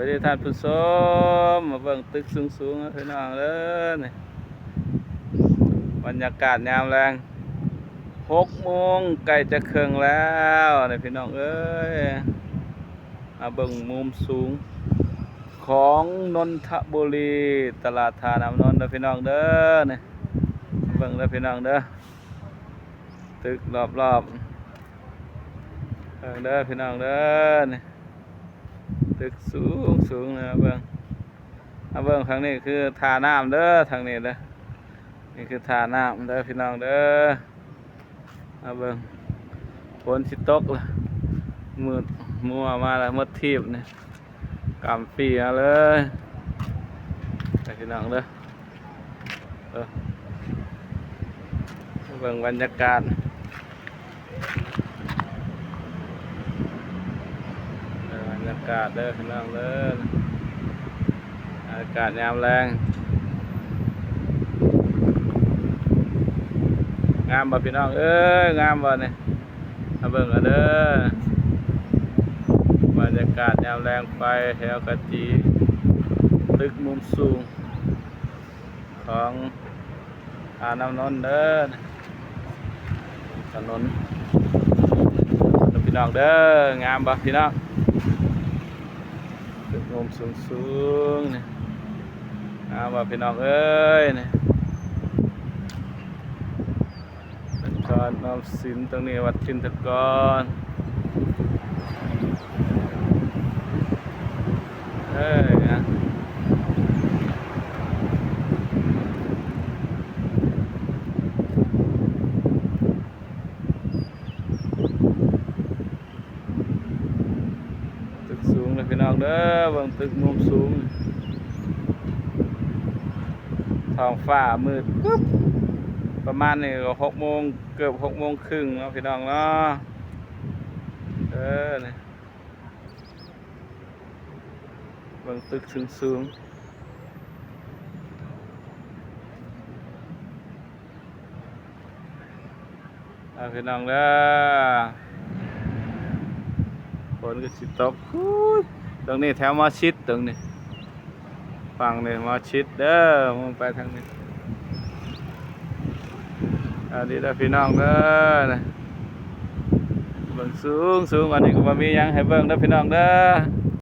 วัสดีท่านผู้ชมมาเบิ่งตึกสูงๆนะพี่น้องเด้อนี่บรรยากาศยามแรง6 โมงใกล้จะครึ่งแล้วนี่พี่น้องเอ้ยมาเบิ่งมุมสูงของนนทบุรีตลาดทาน้ำนนท์เด้อพี่น้องเด้อนี่เบิ่งเด้อพี่น้องเด้อตึกรอบๆเด้อพี่น้องเด้อนี่ตึกสูงนะเบิ่งทางนี้คือท่าน้ำเด้อทางนี้เด้อนี่คือท่าน้ำเด้อพี่น้องเด้อเบิ่งฝนสิตกละมืดมัวมาแล้วมืดทีบนี่กำปีมาเลยพี่น้องเด้อเบิ่งบรรยากาศเด้อพี่น้องเด้ออากาศยามแรงงามบ่พี่น้องเอ้ยงามบ่เนี่ยมาเบิ่งกันเด้อบรรยากาศยามแรงไปแถวกะจีตึกมุมสูงของน้ำนนท์เด้อถนนพี่น้องเด้องามบ่พี่น้องตึกมุมสูงนี่ว่าพี่น้องเอ้ยนี่เป็นการนำศิลป์ตรงนี้วัดจินตกรนะตึกสูงเลยพี่น้องเด้อบางตึกมุมสูงท้องฟ้ามืดปุ๊บประมาณนี้ก็6 โมงเกือบ6 โมงครึ่งเนาะพี่น้องเนาะนี่เบิ่งตึกสูงพี่น้องเด้อฝนก็สิตกตรงนี้แถวมอชิดตรงนี้ฝั่งนี้มอชิดเด้อมองไปทางนี้ดีแล้วพี่น้องเด้อเบิ่งสูงวันนี้ก็บ่มีหยังให้เบิ่งเด้อพี่น้องเด้อ